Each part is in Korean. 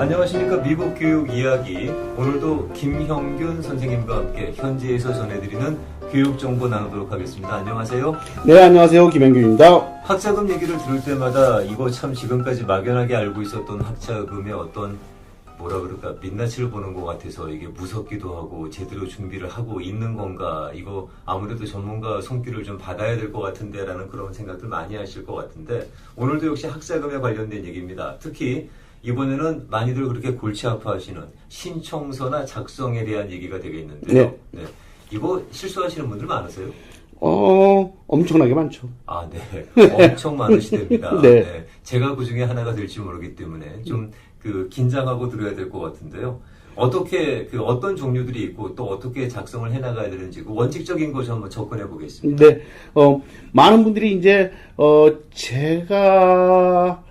안녕하십니까. 미국 교육 이야기. 오늘도 김형균 선생님과 함께 현지에서 전해드리는 교육 정보 나누도록 하겠습니다. 안녕하세요. 네, 안녕하세요. 김형균입니다. 학자금 얘기를 들을 때마다 이거 참 지금까지 막연하게 알고 있었던 학자금의 어떤 뭐라 그럴까 민낯을 보는 것 같아서 이게 무섭기도 하고 제대로 준비를 하고 있는 건가, 이거 아무래도 전문가 손길을 좀 받아야 될 것 같은데 라는 그런 생각들 많이 하실 것 같은데, 오늘도 역시 학자금에 관련된 얘기입니다. 특히 이번에는 많이들 그렇게 골치 아파하시는 신청서나 작성에 대한 얘기가 되겠는데요. 네. 이거 실수하시는 분들 많으세요? 엄청나게 많죠. 아, 네. 엄청 많으시답니다. 네. 네. 제가 그 중에 하나가 될지 모르기 때문에 좀 긴장하고 들어야 될 것 같은데요. 어떻게, 어떤 종류들이 있고 또 어떻게 작성을 해나가야 되는지 원칙적인 것을 한번 접근해 보겠습니다. 네. 많은 분들이 이제, 제가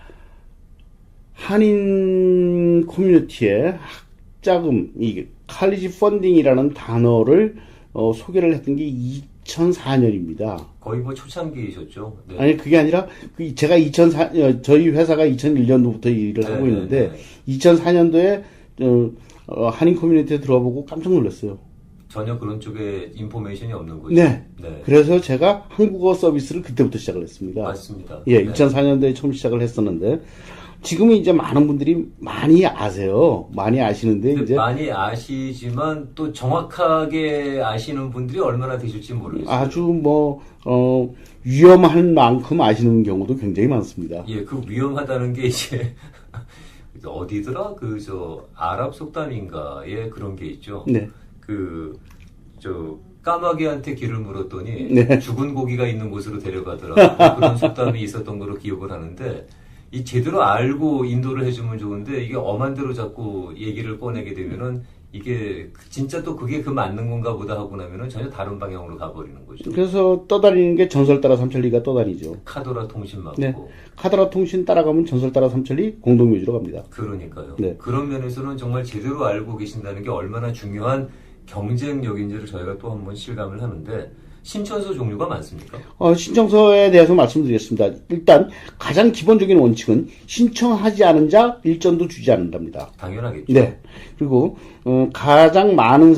한인 커뮤니티에 학자금, 이게 칼리지 펀딩이라는 단어를 소개를 했던 게 2004년입니다. 거의 뭐 초창기이셨죠? 네. 아니, 그게 아니라, 제가 저희 회사가 2001년도부터 일을 하고 있는데, 2004년도에, 한인 커뮤니티에 들어보고 깜짝 놀랐어요. 전혀 그런 쪽에 인포메이션이 없는 거죠? 네. 네. 그래서 제가 한국어 서비스를 그때부터 시작을 했습니다. 맞습니다. 예, 네. 2004년도에 처음 시작을 했었는데, 지금은 이제 많은 분들이 많이 아세요. 많이 아시는데, 이제. 많이 아시지만 또 정확하게 아시는 분들이 얼마나 되실지 모르겠어요. 아주 위험한 만큼 아시는 경우도 굉장히 많습니다. 예, 그 위험하다는 게 이제, 어디더라? 아랍 속담인가에 그런 게 있죠. 네. 까마귀한테 길을 물었더니 네. 죽은 고기가 있는 곳으로 데려가더라. 그런 속담이 있었던 거로 기억을 하는데, 이 제대로 알고 인도를 해주면 좋은데 이게 엄한 대로 자꾸 얘기를 꺼내게 되면은 이게 진짜 또 그게 맞는 건가 보다 하고 나면은 전혀 다른 방향으로 가버리는 거죠. 그래서 떠다니는 게 전설 따라 삼천리가 떠다니죠. 카더라 통신 맞고. 네. 카더라 통신 따라가면 전설 따라 삼천리 공동묘지로 갑니다. 그러니까요. 네. 그런 면에서는 정말 제대로 알고 계신다는 게 얼마나 중요한 경쟁력인지를 저희가 또 한번 실감을 하는데, 신청서 종류가 많습니까? 신청서에 대해서 말씀드리겠습니다. 일단 가장 기본적인 원칙은 신청하지 않은 자 일전도 주지 않는답니다. 당연하겠죠. 네. 그리고 가장 많은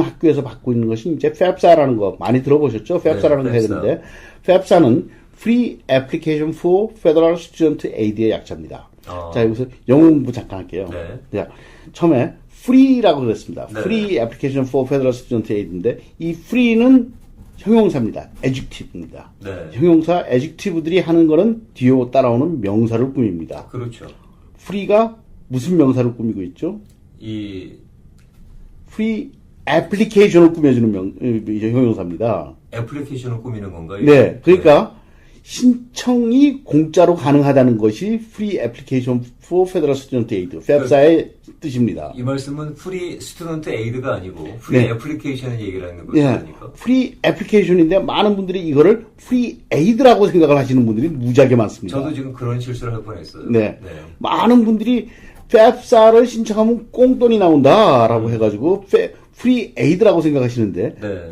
학교에서 받고 있는 것이 이제 FAFSA라는 거 많이 들어보셨죠? FAFSA라는 거 해야 되는데, FAFSA는 Free Application for Federal Student Aid의 약자입니다. 자, 여기서 영어 공부 잠깐 할게요. 네. 자, 처음에 free라고 그랬습니다. 네. Free Application for Federal Student Aid인데, 이 free는 형용사입니다. adjective입니다. 네. 형용사 adjective들이 하는 거는 뒤에 따라오는 명사를 꾸밉니다. 그렇죠. free가 무슨 명사를 꾸미고 있죠? free application을 꾸며주는 형용사입니다. 애플리케이션을 꾸미는 건가요? 네. 그러니까 신청이 공짜로 가능하다는 것이 Free Application for Federal Student Aid, FAFSA의 뜻입니다. 이 말씀은 프리 스튜던트 에이드가 아니고 프리 네. 애플리케이션을 얘기를 하는 거죠. 예. Free Application인데 많은 분들이 이거를 Free Aid라고 생각을 하시는 분들이 무지하게 많습니다. 저도 지금 그런 실수를 할 뻔했어요. 네. 많은 분들이 FAFSA를 신청하면 꽁돈이 나온다라고 해가지고 Free Aid라고 생각하시는데, 네.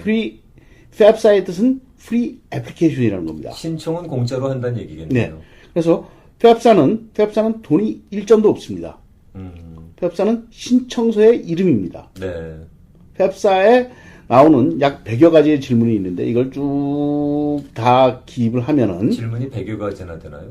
FAFSA의 뜻은 Free Application이라는 겁니다. 신청은 공짜로 한다는 얘기겠네요. 네. 그래서 FAFSA는 돈이 일전도 없습니다. FAFSA는 신청서의 이름입니다. 네. FAFSA에 나오는 약 100여 가지의 질문이 있는데, 이걸 쭉 다 기입을 하면은, 질문이 100여 가지나 되나요?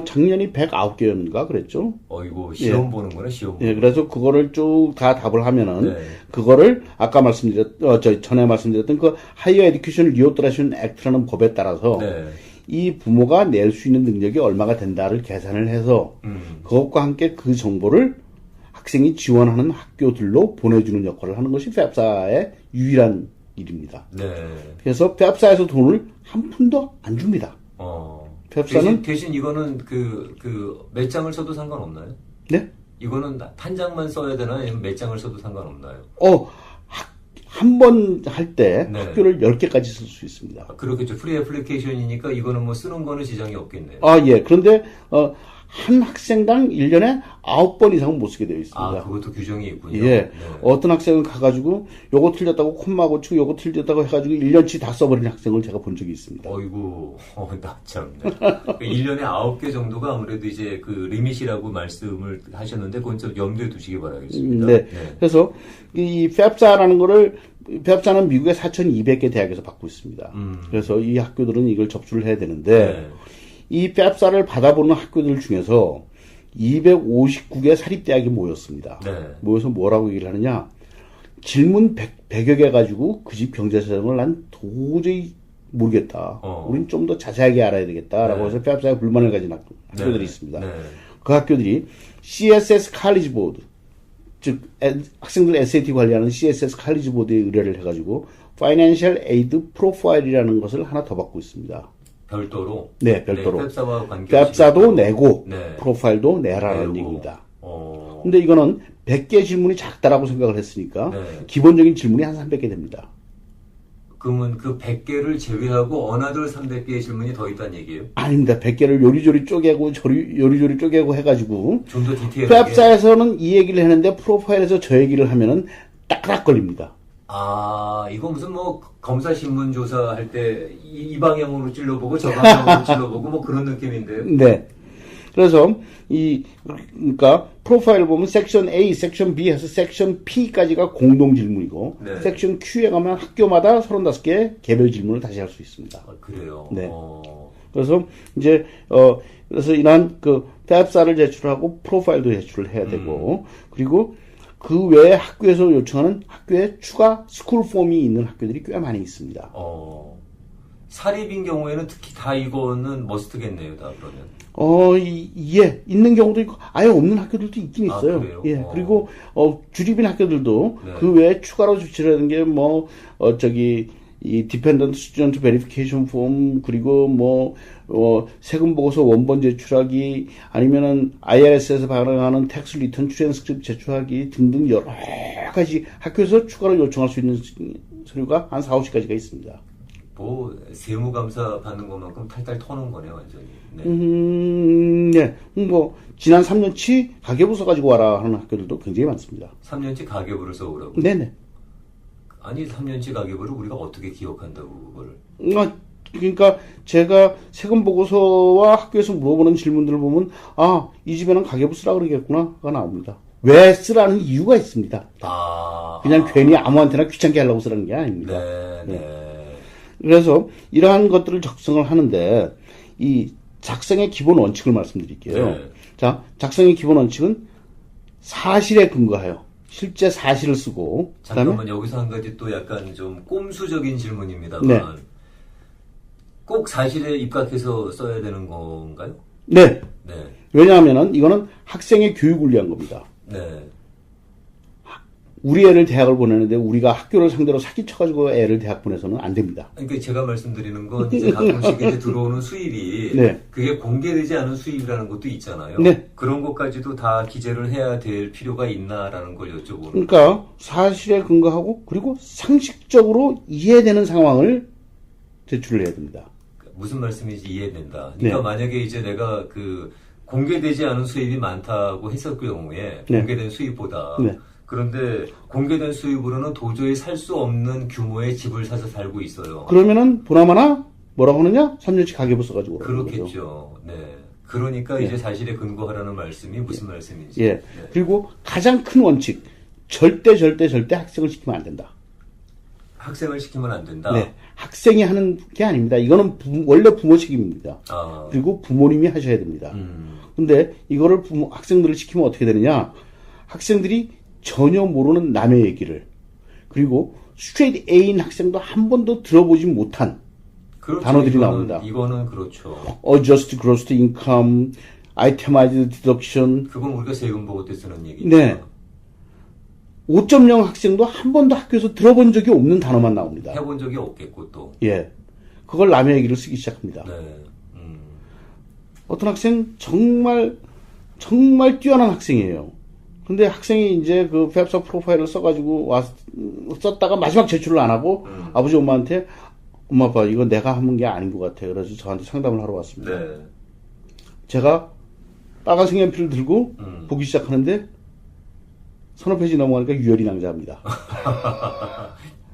작년이 109개였는가 그랬죠? 이거 시험 보는 거네, 시험. 예, 그래서 그거를 쭉 다 답을 하면은, 네. 그거를 아까 전에 말씀드렸던 그 Higher Education Reauthorization Act라는 법에 따라서, 네. 이 부모가 낼 수 있는 능력이 얼마가 된다를 계산을 해서, 그것과 함께 그 정보를 학생이 지원하는 학교들로 보내주는 역할을 하는 것이 FAFSA의 유일한 일입니다. 네. 그래서 FAFSA에서 돈을 한 푼도 안 줍니다. FAFSA는 대신 이거는 몇 장을 써도 상관없나요? 네? 이거는 한 장만 써야 되나요? 아니면 몇 장을 써도 상관없나요? 한 번 할 때 네. 학교를 10개까지 쓸 수 있습니다. 그렇겠죠. 프리 애플리케이션이니까 이거는 뭐 쓰는 거는 지장이 없겠네요. 예. 그런데, 한 학생당 1년에 9번 이상은 못 쓰게 되어 있습니다. 아, 그것도 규정이 있군요. 예. 네. 어떤 학생은 가가지고 요거 틀렸다고 콤마 고치고 요거 틀렸다고 해가지고 1년치 다 써버린 학생을 제가 본 적이 있습니다. 어이구, 나 참. 1년에 9개 정도가 아무래도 이제 그 리밋이라고 말씀을 하셨는데, 그건 좀 염두에 두시기 바라겠습니다. 네. 그래서 이 FAFSA라는 거를 FAFSA는 미국의 4,200개 대학에서 받고 있습니다. 그래서 이 학교들은 이걸 접수를 해야 되는데 네. 이 FAFSA를 받아보는 학교들 중에서 259개 사립대학이 모였습니다. 네. 모여서 뭐라고 얘기를 하느냐? 질문 100여 개 가지고 그 집 경제 사정을 난 도저히 모르겠다. 우린 좀 더 자세하게 알아야 되겠다라고 네. 해서 FAFSA에 불만을 가진 학교들이 있습니다. 네. 그 학교들이 CSS 칼리지 보드, 즉 학생들 SAT 관리하는 CSS 칼리지 보드에 의뢰를 해가지고 Financial Aid Profile이라는 것을 하나 더 받고 있습니다. 별도로? 네, 별도로. 펩사와 관계 FAFSA도 내고 네. 프로파일도 내라라는 내고. 얘기입니다. 어. 근데 이거는 100개 질문이 작다라고 생각을 했으니까 네. 기본적인 질문이 한 300개 됩니다. 그러면 그 100개를 제외하고 어나들 300개의 질문이 더 있다는 얘기예요? 아닙니다. 100개를 요리조리 쪼개고 요리조리 쪼개고 해가지고 좀 더 디테일하게. FAFSA에서는 이 얘기를 했는데 프로파일에서 저 얘기를 하면은 딱딱 걸립니다. 아, 이거 무슨 뭐 검사 신문 조사할 때 이 방향으로 찔러보고 저 방향으로 찔러보고 뭐 그런 느낌인데요. 네. 그래서 그러니까 프로파일을 보면 섹션 A, 섹션 B 해서 섹션 P까지가 공동 질문이고 네. 섹션 Q에 가면 학교마다 35개 개별 질문을 다시 할 수 있습니다. 아, 그래요. 네. 그래서 이제 그래서 이러한 그 FAFSA를 제출하고 프로파일도 제출을 해야 되고 그리고 그 외에 학교에서 요청하는 학교에 추가 스쿨 폼이 있는 학교들이 꽤 많이 있습니다. 사립인 경우에는 특히 다 이거는 머스트겠네요, 다 그러면. 예, 있는 경우도 있고, 아예 없는 학교들도 있긴 아, 있어요. 그래요? 예, 그리고, 주립인 학교들도 네. 그 외에 추가로 제출하는 게 이 Dependent Student Verification Form, 그리고 세금 보고서 원본 제출하기, 아니면은 IRS에서 발행하는 텍스 리턴 트랜스크립트 제출하기 등등 여러 가지 학교에서 추가로 요청할 수 있는 서류가 한 4, 50가지가 있습니다. 뭐 세무감사 받는 것만큼 탈탈 터는 거네요, 완전히. 네. 네. 지난 3년치 가계부 써가지고 와라 하는 학교들도 굉장히 많습니다. 3년치 가계부를 써오라고. 네네. 아니 3년치 가계부를 우리가 어떻게 기억한다고 그걸? 그러니까 제가 세금 보고서와 학교에서 물어보는 질문들을 보면 이 집에는 가계부 쓰라 그러겠구나가 나옵니다. 왜 쓰라는 이유가 있습니다. 그냥 괜히 아무한테나 귀찮게 하려고 쓰라는 게 아닙니다. 네. 그래서 이러한 것들을 작성을 하는데 이 작성의 기본 원칙을 말씀드릴게요. 네. 자, 작성의 기본 원칙은 사실에 근거하여 실제 사실을 쓰고 잠깐만 여기서 한 가지 또 약간 좀 꼼수적인 질문입니다만 네. 꼭 사실에 입각해서 써야 되는 건가요? 네. 네. 왜냐하면은 이거는 학생의 교육을 위한 겁니다. 네. 우리 애를 대학을 보내는데 우리가 학교를 상대로 사기쳐가지고 애를 대학 보내서는 안 됩니다. 그러니까 제가 말씀드리는 건 이제 가끔씩 이제 들어오는 수입이 네. 그게 공개되지 않은 수입이라는 것도 있잖아요. 네. 그런 것까지도 다 기재를 해야 될 필요가 있나라는 걸 여쭤보는. 그러니까 사실에 근거하고 그리고 상식적으로 이해되는 상황을 제출을 해야 됩니다. 무슨 말씀인지 이해된다. 그러니까 네. 만약에 이제 내가 그 공개되지 않은 수입이 많다고 했을 경우에 네. 공개된 수입보다 네. 그런데 공개된 수입으로는 도저히 살 수 없는 규모의 집을 사서 살고 있어요. 그러면은 보나마나 뭐라고 하느냐? 3년치 가계부 써가지고 그러는 거죠. 그렇겠죠. 네. 그러니까 이제 사실에 근거하라는 말씀이 무슨 말씀인지. 예. 네. 그리고 가장 큰 원칙 절대 학생을 시키면 안 된다. 학생을 시키면 안 된다. 네. 학생이 하는 게 아닙니다. 이거는 원래 부모 책임입니다. 그리고 부모님이 하셔야 됩니다. 근데 이거를 학생들을 시키면 어떻게 되느냐? 학생들이 전혀 모르는 남의 얘기를 그리고 스트레이트 A인 학생도 한 번도 들어보지 못한 그렇죠. 단어들이 나옵니다. 이거는 그렇죠. Adjusted Gross Income, Itemized Deduction. 그건 우리가 세금 보고 때 쓰는 얘기죠. 네. 5.0 학생도 한 번도 학교에서 들어본 적이 없는 단어만 나옵니다. 해본 적이 없겠고 또. 예. 그걸 남의 얘기를 쓰기 시작합니다. 네. 어떤 학생 정말 뛰어난 학생이에요. 근데 학생이 이제 그 FAFSA 프로파일을 써가지고 썼다가 마지막 제출을 안 하고 아버지 엄마한테 엄마 아빠 이거 내가 하는 게 아닌 것 같아요. 그래서 저한테 상담을 하러 왔습니다. 네. 제가 빨간 색연필을 들고 보기 시작하는데 서너 페이지 넘어가니까 유혈이 낭자합니다.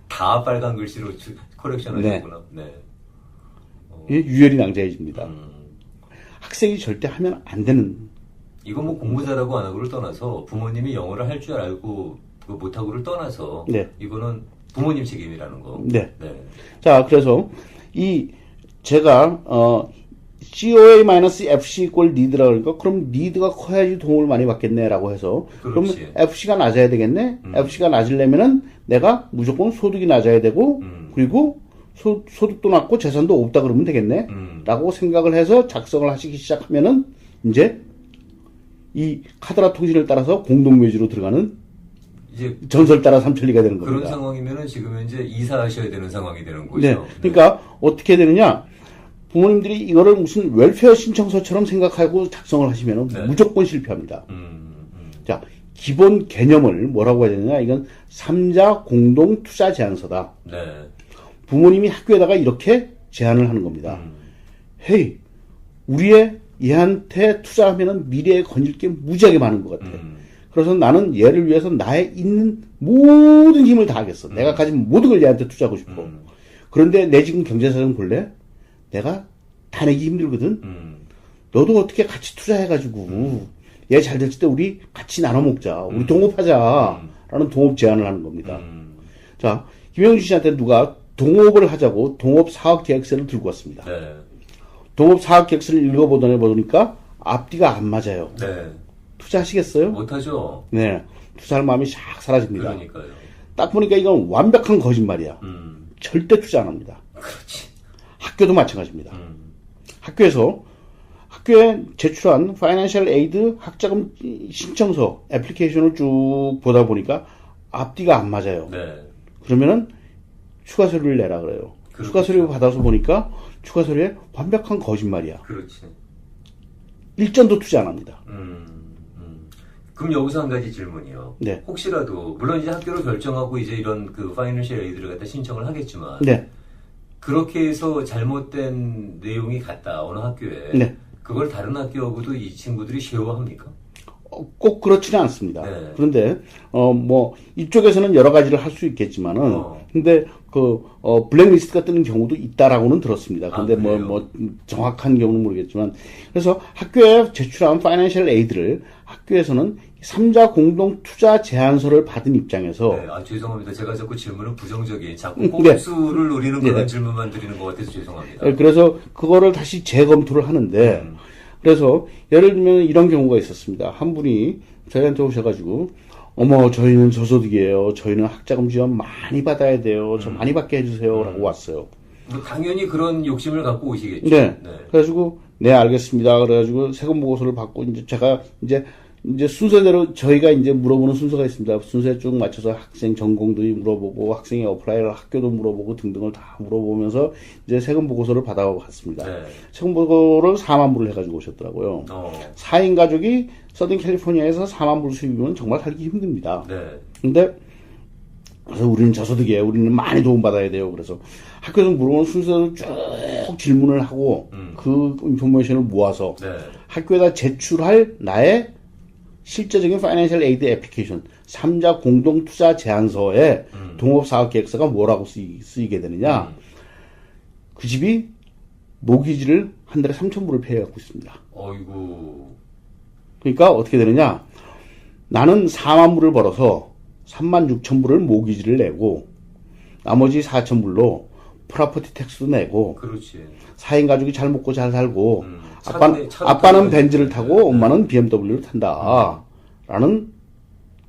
다 빨간 글씨로 코렉션 하셨구나. 네. 이게 유혈이 낭자해집니다. 학생이 절대 하면 안 되는. 이거 뭐 공부 잘하고 안 하고를 떠나서 부모님이 영어를 할 줄 알고 못하고를 떠나서 네. 이거는 부모님 책임이라는 거. 네. 네. 자, 그래서 제가 COA-FC equal need라고 그러니까 그럼 need가 커야지 도움을 많이 받겠네라고 해서 그럼 그렇지. FC가 낮아야 되겠네. FC가 낮으려면은 내가 무조건 소득이 낮아야 되고 그리고 소득도 낮고 재산도 없다 그러면 되겠네. 라고 생각을 해서 작성을 하시기 시작하면은 이제 이 카드라 통신을 따라서 공동묘지로 들어가는 이제 전설 따라 삼천리가 되는 겁니다. 그런 상황이면은 지금 이제 이사하셔야 되는 상황이 되는 거죠. 네. 그러니까 어떻게 되느냐? 부모님들이 이거를 무슨 웰페어 신청서처럼 생각하고 작성을 하시면 네. 무조건 실패합니다. 자, 기본 개념을 뭐라고 해야 되느냐? 이건 3자 공동 투자 제안서다. 네. 부모님이 학교에다가 이렇게 제안을 하는 겁니다. 헤이, 우리의 얘한테 투자하면은 미래에 건질 게 무지하게 많은 것 같아. 그래서 나는 얘를 위해서 나의 있는 모든 힘을 다하겠어. 내가 가진 모든 걸 얘한테 투자하고 싶어. 그런데 내 지금 경제사정 볼래? 내가 다 내기 힘들거든. 너도 어떻게 같이 투자해가지고 얘 잘 될 때 우리 같이 나눠 먹자. 우리 동업하자. 라는 동업 제안을 하는 겁니다. 자, 김영준 씨한테 누가 동업을 하자고 동업 사업 계획서를 들고 왔습니다. 네. 동업 사업 계획서를 읽어보니까 앞뒤가 안 맞아요. 네. 투자하시겠어요? 못하죠. 네. 투자할 마음이 샥 사라집니다. 그러니까요. 딱 보니까 이건 완벽한 거짓말이야. 절대 투자 안 합니다. 그렇지. 학교도 마찬가지입니다. 학교에 제출한 Financial Aid 학자금 신청서 애플리케이션을 쭉 보다 보니까 앞뒤가 안 맞아요. 네. 그러면은 추가 서류를 내라 그래요. 그렇죠. 추가 서류 받아서 보니까 추가 서류에 완벽한 거짓말이야. 그렇지. 일전도 투자 안 합니다. 그럼 여기서 한 가지 질문이요. 네. 혹시라도 물론 이제 학교로 결정하고 이제 이런 그 파이낸셜 에이드를 갖다 신청을 하겠지만 네. 그렇게 해서 잘못된 내용이 갔다 어느 학교에 네. 그걸 다른 학교하고도 이 친구들이 쉐어합니까? 꼭 그렇지는 않습니다. 네. 그런데 뭐 이쪽에서는 여러 가지를 할 수 있겠지만은 근데 블랙리스트가 뜨는 경우도 있다라고는 들었습니다. 근데 뭐 정확한 경우는 모르겠지만 그래서 학교에 제출한 파이낸셜 에이드를 학교에서는 3자 공동 투자 제안서를 받은 입장에서 네, 죄송합니다. 제가 자꾸 질문은 부정적인 자꾸 꼼수를 노리는 그런 질문만 드리는 것 같아서 죄송합니다. 네, 그래서 그거를 다시 재검토를 하는데 그래서 예를 들면 이런 경우가 있었습니다. 한 분이 저희한테 오셔가지고 어머 저희는 저소득이에요. 저희는 학자금 지원 많이 받아야 돼요. 저 많이 받게 해주세요. 라고 왔어요. 뭐 당연히 그런 욕심을 갖고 오시겠죠. 네. 그래가지고 네 알겠습니다. 그래가지고 세금 보고서를 받고 이제 제가 이제 순서대로 저희가 이제 물어보는 순서가 있습니다. 순서에 쭉 맞춰서 학생 전공도 물어보고 학생의 어플라이를 학교도 물어보고 등등을 다 물어보면서 이제 세금 보고서를 받아갔습니다. 네. 세금 보고를 4만 불을 해가지고 오셨더라고요. 4인 가족이 서든 캘리포니아에서 4만 불 수입이면 정말 살기 힘듭니다. 네. 근데 그래서 우리는 저소득이에요. 우리는 많이 도움받아야 돼요. 그래서 학교에서 물어보는 순서를 쭉 질문을 하고 그 인포메이션을 모아서 네. 학교에다 제출할 나의 실제적인 파이낸셜 에이드 애플리케이션 3자 공동 투자 제안서에 동업 사업 계획서가 뭐라고 쓰이게 되느냐? 그 집이 모기지를 한 달에 3,000불을 폐해갖고 있습니다. 어이구. 그러니까 어떻게 되느냐? 나는 4만 불을 벌어서 36,000불을 모기지를 내고 나머지 4,000불로 프로퍼티 텍스도 내고 그렇지. 4인 가족이 잘 먹고 잘 살고 차를 아빠는 벤츠를 타고 엄마는 BMW를 탄다. 라는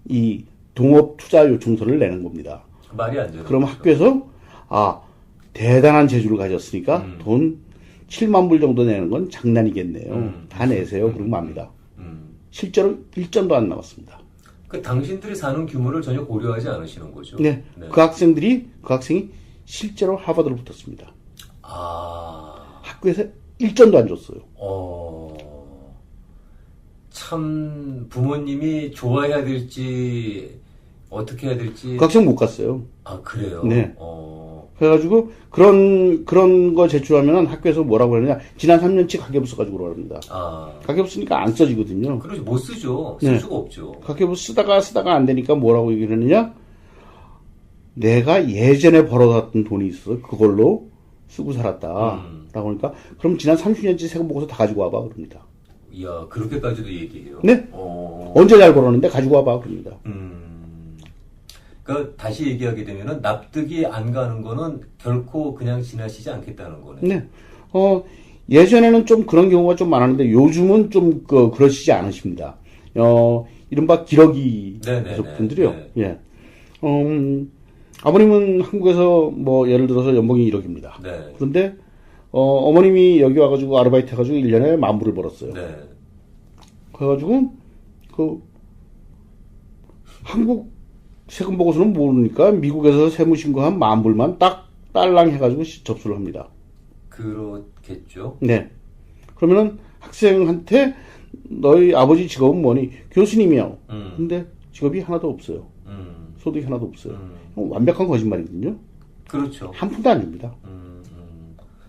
이 동업 투자 요청서를 내는 겁니다. 말이 안 되는 그럼 거죠. 학교에서 대단한 재주를 가졌으니까 돈 7만 불 정도 내는 건 장난이겠네요. 다 내세요. 그러고 맙니다. 실제로 1전도 안 나왔습니다. 그 당신들이 사는 규모를 전혀 고려하지 않으시는 거죠. 네. 그 학생이 실제로 하버드를 붙었습니다. 학교에서 1전도 안 줬어요. 참 부모님이 좋아해야 될지 어떻게 해야 될지. 그 학생 못 갔어요. 아, 그래요? 네. 그래가지고 그런 거 제출하면은 학교에서 뭐라고 하느냐, 지난 3년치 가계부 써가지고 그러랍니다. 아, 가계부 쓰니까 안 써지거든요. 그러지, 못 쓰죠. 쓸 네. 수가 없죠. 가계부 쓰다가 안 되니까 뭐라고 얘기를 하느냐, 내가 예전에 벌어놨던 돈이 있어서 그걸로 쓰고 살았다. 라고 하니까, 그럼 지난 30년치 세금 보고서 다 가지고 와봐. 그럽니다. 이야, 그렇게까지도 얘기해요? 네? 언제 잘 벌었는데 가지고 와봐. 그럽니다. 그러니까 다시 얘기하게 되면은 납득이 안 가는 거는 결코 그냥 지나치지 않겠다는 거네. 네. 예전에는 좀 그런 경우가 좀 많았는데 요즘은 좀 그러시지 않으십니다. 이른바 기러기 네네네. 분들이요. 네. 예. 아버님은 한국에서 뭐 예를 들어서 연봉이 1억입니다. 네. 그런데 어머님이 여기 와가지고 아르바이트 해가지고 1년에 10,000불을 벌었어요. 네. 그래가지고 한국 세금 보고서는 모르니까 미국에서 세무신고한 10,000불만 딱 딸랑 해가지고 접수를 합니다. 그렇겠죠. 네. 그러면은 학생한테 너희 아버지 직업은 뭐니? 교수님이요. 근데 직업이 하나도 없어요. 소득이 하나도 없어요. 완벽한 거짓말이거든요. 그렇죠. 한 푼도 안 줍니다.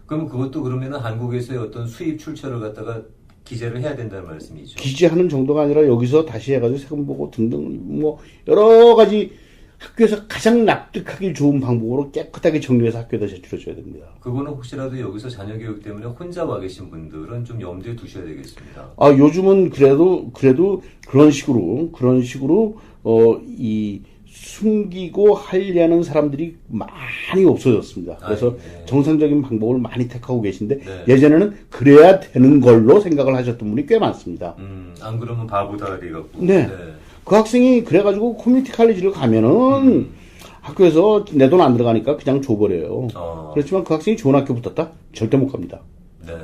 그럼 그것도 그러면은 한국에서의 어떤 수입 출처를 갖다가 기재를 해야 된다는 말씀이죠. 기재하는 정도가 아니라 여기서 다시 해가지고 세금 보고 등등 뭐 여러 가지 학교에서 가장 납득하기 좋은 방법으로 깨끗하게 정리해서 학교에다 제출해줘야 됩니다. 그거는 혹시라도 여기서 자녀 교육 때문에 혼자 와 계신 분들은 좀 염두에 두셔야 되겠습니다. 요즘은 그래도 그런 식으로 이 숨기고 하려는 사람들이 많이 없어졌습니다. 그래서 네. 정상적인 방법을 많이 택하고 계신데 네. 예전에는 그래야 되는 걸로 생각을 하셨던 분이 꽤 많습니다. 안 그러면 바보다 돼갖고. 네. 그 학생이 그래가지고 커뮤니티 칼리지를 가면은 학교에서 내 돈 안 들어가니까 그냥 줘버려요. 그렇지만 그 학생이 좋은 학교 붙었다? 절대 못 갑니다. 네.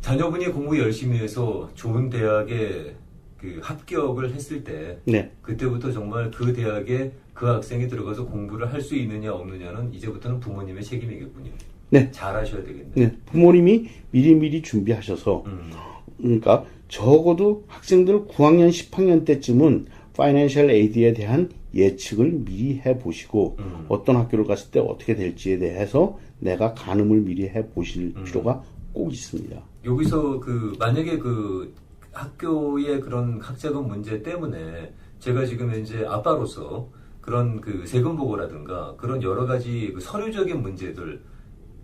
자녀분이 공부 열심히 해서 좋은 대학에 그 합격을 했을 때, 네. 그때부터 정말 그 대학에 그 학생이 들어가서 공부를 할 수 있느냐 없느냐는 이제부터는 부모님의 책임이겠군요. 네. 잘하셔야 되겠네요. 네. 부모님이 미리 준비하셔서 그러니까 적어도 학생들 9학년, 10학년 때쯤은 파이낸셜 에이드에 대한 예측을 미리 해보시고 어떤 학교를 갔을 때 어떻게 될지에 대해서 내가 가늠을 미리 해보실 필요가 꼭 있습니다. 여기서 만약에 학교의 그런 학자금 문제 때문에 제가 지금 이제 아빠로서 그런 세금 보고라든가 그런 여러 가지 서류적인 문제들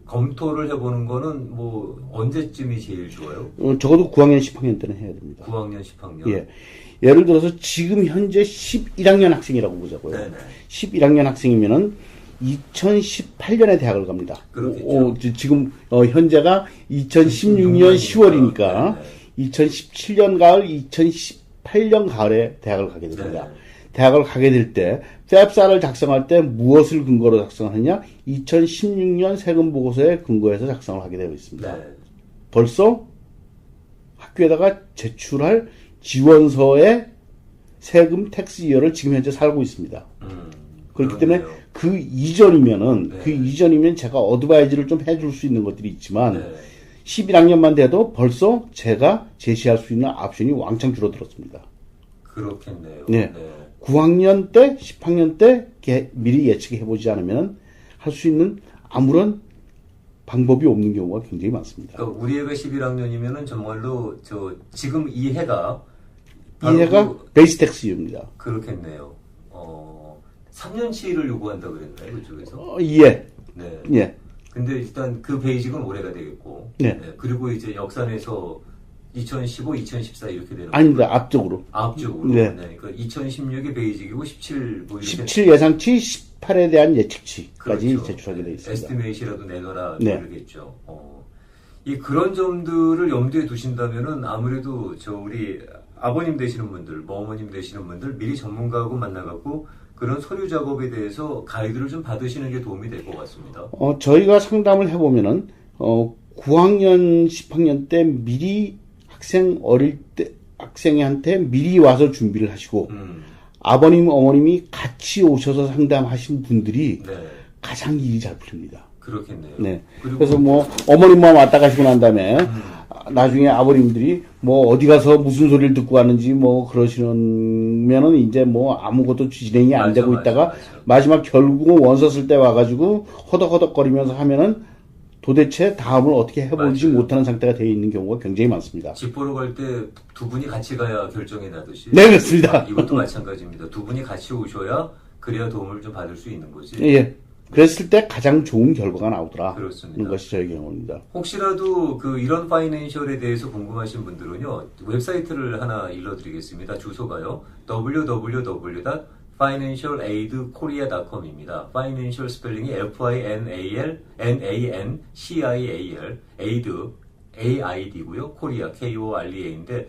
검토를 해보는 거는 뭐 언제쯤이 제일 좋아요? 적어도 9학년, 10학년 때는 해야 됩니다. 9학년, 10학년? 예. 예를 들어서 지금 현재 11학년 학생이라고 보자고요. 네네. 11학년 학생이면은 2018년에 대학을 갑니다. 그렇겠죠. 지금 현재가 2016년 10월이니까 2017년 가을, 2018년 가을에 대학을 가게 됩니다. 네. 대학을 가게 될 때 FAFSA를 작성할 때 무엇을 근거로 작성하느냐? 2016년 세금 보고서에 근거해서 작성을 하게 되어 있습니다. 네. 벌써 학교에다가 제출할 지원서의 세금 텍스 이어를 지금 현재 살고 있습니다. 그렇기 때문에 그 이전이면 제가 어드바이즈를 좀 해줄 수 있는 것들이 있지만 11학년만 돼도 벌써 제가 제시할 수 있는 옵션이 왕창 줄어들었습니다. 그렇겠네요. 네. 9학년 때, 10학년 때 미리 예측해보지 않으면 할 수 있는 아무런 방법이 없는 경우가 굉장히 많습니다. 그러니까 우리 애가 11학년이면은 정말로 지금 이 해가 베이스 텍스 이어입니다. 그렇겠네요. 3년치를 요구한다고 그랬나요? 그쪽에서? 예. 네. 예. 근데 일단 그 베이직은 올해가 되겠고. 네. 그리고 이제 역산해서 2015, 2014 이렇게 되는 아닙니다. 앞쪽으로. 네. 그러니까 2016의 베이직이고 17 뭐 이렇게 17 예상치, 18에 대한 예측치까지 그렇죠. 제출하게 되어 있습니다. 에스티메이시라도 내놔라 네. 그러겠죠. 그런 점들을 염두에 두신다면은 아무래도 우리 아버님 되시는 분들, 뭐 어머님 되시는 분들 미리 전문가하고 만나갖고 그런 서류 작업에 대해서 가이드를 좀 받으시는 게 도움이 될 것 같습니다. 저희가 상담을 해보면은 9학년, 10학년 때 미리 학생한테 미리 와서 준비를 하시고 아버님, 어머님이 같이 오셔서 상담하신 분들이 네. 가장 일이 잘 풀립니다. 그렇겠네요. 네. 그리고 그래서 뭐 어머님만 왔다 가시고 난 다음에 나중에 아버님들이 뭐 어디 가서 무슨 소리를 듣고 왔는지 뭐 그러시면은 이제 뭐 아무것도 진행이 안 되고 있다가 마지막 결국은 원서 쓸 때 와가지고 허덕허덕거리면서 하면은 도대체 다음을 어떻게 해보지 맞아요. 못하는 상태가 되어 있는 경우가 굉장히 많습니다. 집 보러 갈 때 두 분이 같이 가야 결정이 나듯이. 네, 그렇습니다. 이것도 마찬가지입니다. 두 분이 같이 오셔야 그래야 도움을 좀 받을 수 있는 거지. 예. 그랬을 때 가장 좋은 결과가 나오더라. 그렇습니다. 그런 것이 저희 경우입니다. 혹시라도 이런 파이낸셜에 대해서 궁금하신 분들은요, 웹사이트를 하나 일러드리겠습니다. 주소가요, www.financialaidkorea.com입니다. Financial 스펠링이 FINANCIAL, aid, AID고요, 코리아, KOREA인데,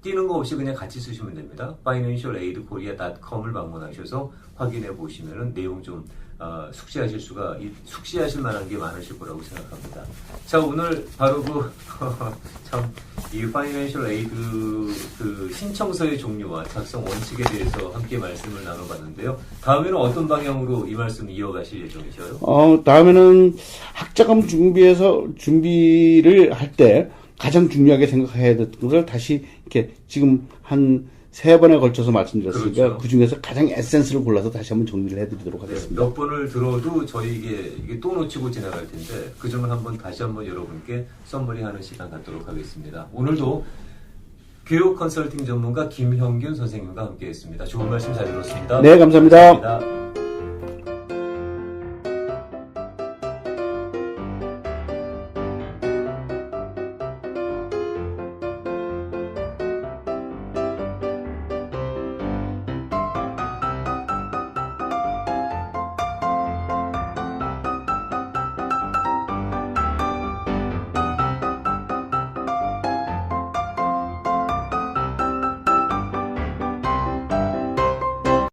띄는 거 없이 그냥 같이 쓰시면 됩니다. financialaidkorea.com을 방문하셔서 확인해 보시면은 내용 좀 숙지하실 만한 게 많으실 거라고 생각합니다. 자, 오늘 바로 이 파이낸셜 에이드 신청서의 종류와 작성 원칙에 대해서 함께 말씀을 나눠봤는데요. 다음에는 어떤 방향으로 이 말씀 이어가실 예정이셔요? 다음에는 학자금 준비를 할 때 가장 중요하게 생각해야 될 것을 다시 이렇게 지금 한 3번에 걸쳐서 말씀드렸으니까 그렇죠. 그 중에서 가장 에센스를 골라서 다시 한번 정리를 해드리도록 하겠습니다. 몇 번을 들어도 저희에게 이게 또 놓치고 지나갈 텐데 그 점을 다시 한번 여러분께 썸머리하는 시간 갖도록 하겠습니다. 오늘도 교육 컨설팅 전문가 김형균 선생님과 함께했습니다. 좋은 말씀 잘 들었습니다. 네, 감사합니다. 감사합니다.